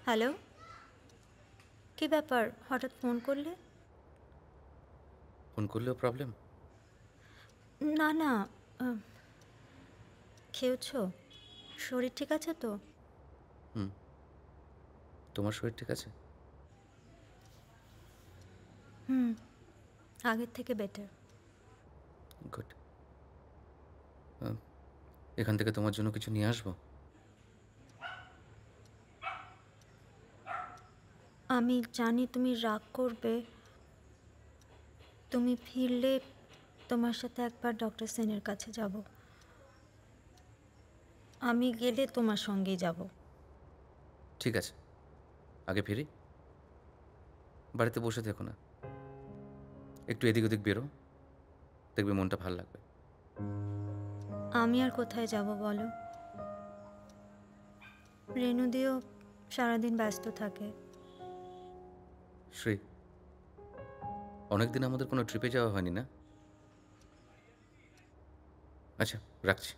Hello, কী ব্যাপার হঠাৎ phone করলে? ফোন করলেও প্রবলেম? না না, খেয়েছ? শরীর ঠিক আছে তো? হুম। তোমার শরীর ঠিক আছে? হুম, আগের থেকে বেটার। গুড। এখান থেকে তোমার জন্য কিছু নিয়ে আসবো? আমি জানি তুমি রাগ করবে। তুমি ফিরলে তোমার সাথে একবার ডক্টর সেনের কাছে যাব। আমি গেলে তোমার সঙ্গেই যাব। ঠিক আছে, আগে ফিরি। বাড়িতে বসে থেকো না, একটু এদিক ওদিক বেরো, দেখবে মনটা ভাল লাগবে। আমি আর কোথায় যাব বলো? রেণুদিও সারাদিন ব্যস্ত থাকে। শ্রী, অনেকদিন আমাদের কোনো ট্রিপে যাওয়া হয়নি না? আচ্ছা, রাখছি।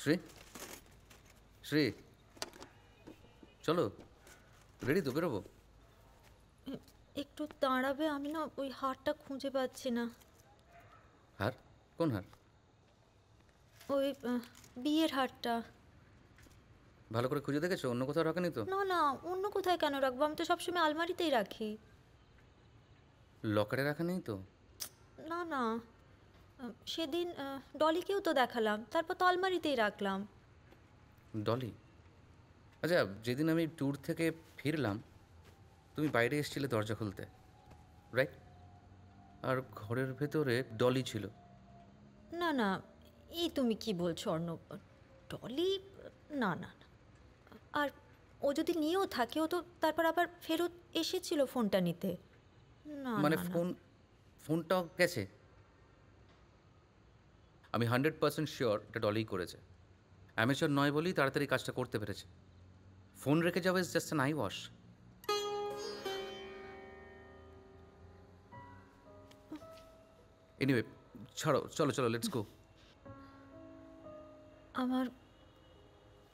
শ্রী, শ্রী, চলো, রেডি তো, বেরোবো। একটু দাঁড়াবে? আমি না ওই হারটা খুঁজে পাচ্ছি না। হার? কোন হার? ওই বিয়ের হারটা। ভালো করে খুঁজে দেখেছো? অন্য কোথাও রাখেনি তো? না না, অন্য কোথায় কেন রাখবো? আমি তো সবসময় আলমারিতেই রাখি। লকারে রাখা নেই তো? না না, সেদিন ডলিকেও তো দেখালাম, তারপর তো আলমারিতেই রাখলাম। ডলি? আচ্ছা, যেদিন আমি ট্যুর থেকে ফিরলাম, তুমি বাইরে এসেছিলে দরজা খুলতে, রাইট? আর ঘরের ভেতরে ডলি ছিল। না না, এই তুমি কি বলছো অর্ণব? ডলি? না না না। আর ও যদি নিয়েও থাকে, ও তো তারপর আবার ফেরত এসেছিল ফোনটা নিতে। না মানে না না। ফোনটাও গেছে? আমি 100% শিওর এটা ডলিই করেছে। অ্যামেচার নয় বলেই তাড়াতাড়ি কাজটা করতে পেরেছে। ফোন রেখে যাওয়া is just an I wash. Anyway, ছাড়ো, চলো চলো, লেটস গো। আমার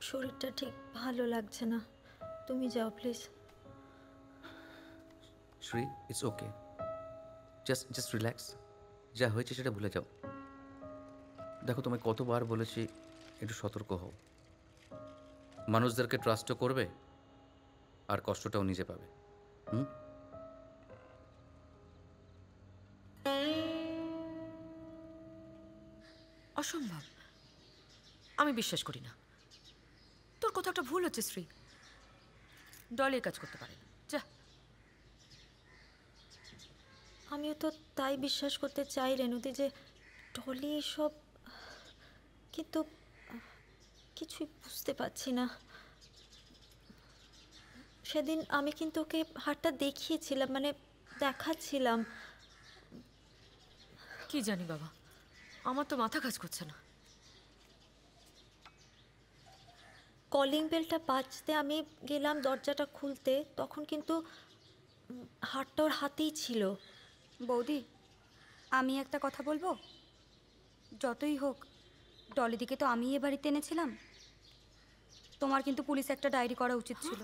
শরীরটা ঠিক ভালো লাগছে না, তুমি যাও please. Shri, it's okay, just just relax. যা হয়েছে সেটা ভুলে যাও। দেখো, তোমায় কতবার বলেছি একটু সতর্ক হও। মানুষদেরকে ট্রাস্টও করবে আর কষ্টটাও নিজে পাবে। হুম? অসম্ভব, আমি বিশ্বাস করি না। তোর কোথাও একটা ভুল হচ্ছে শ্রী। ডলি কাজ করতে পারে না, যা। আমিও তো তাই বিশ্বাস করতে চাই রেনুদি, যে ডলি এসব, কিন্তু কিছুই বুঝতে পারছি না। সেদিন আমি কিন্তু ওকে হারটা দেখিয়েছিলাম, মানে দেখাচ্ছিলাম। কি জানি বাবা, আমার তো মাথা কাজ করছে না। কলিং বেলটা বাজতে আমি গেলাম দরজাটা খুলতে, তখন কিন্তু হারটা ওর হাতেই ছিল। বৌদি, আমি একটা কথা বলবো? যতই হোক, ডলিদিকে তো আমি এ বাড়িতে এনেছিলাম। তোমার কিন্তু পুলিশে একটা ডায়েরি করা উচিত ছিল।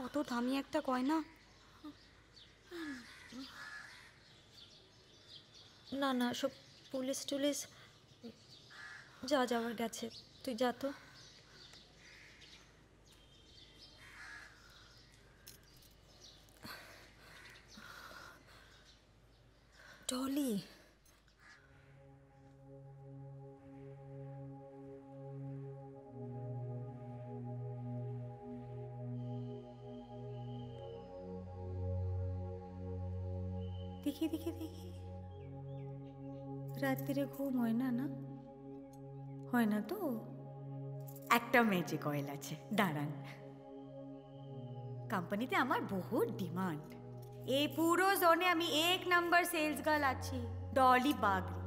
অত দামি একটা গয়না। না না, সব পুলিশ টুলিশ যা যাওয়ার গেছে, তুই যা তো। ডলি, দেখি দেখি দেখি, রাত্রিরে ঘুম হয় না? না হয় না তো? একটা ম্যাজিক অয়েল আছে, দাঁড়ান। কোম্পানিতে আমার বহুত ডিমান্ড। এই পুরো জোনে আমি 1 নাম্বার সেলস গার্ল আছি, ডলি বাগরি।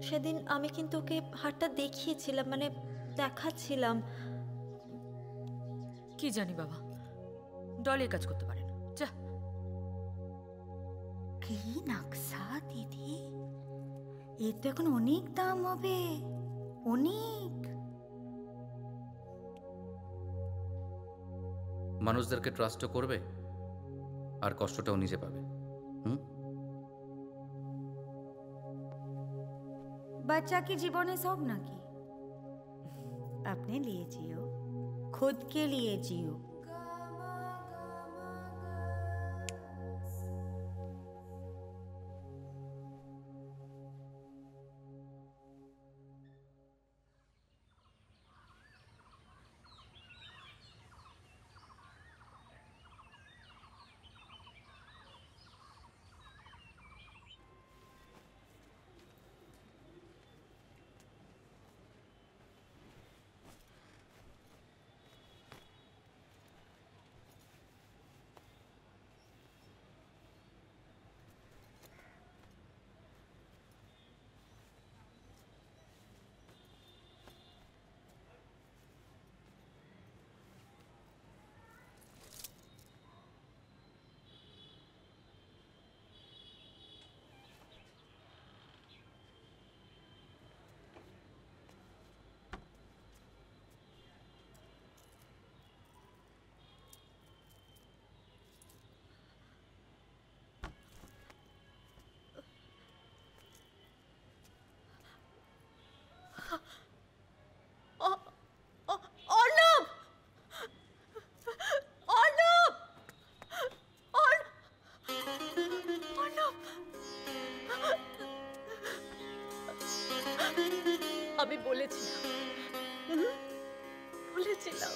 সেদিন আমি কিন্তু ওকে হারটা দেখিয়েছিলাম, মানে দেখাচ্ছিলাম। কি জানি বাবা, ডলি এই কাজ করতে পারে না। যা। কি নকশা দিদি, এর তো এখন অনেক দাম হবে, অনেক। মানুষদেরকে ট্রাস্টও করবে আর কষ্টটাও নিজে পাবে। হুম। बच्चा के जीवन है सब ना की, अपने लिए जियो, खुद के लिए जियो। অর্ণব! অর্ণব! অর্ণব! আমি বলেছিলাম, বলেছিলাম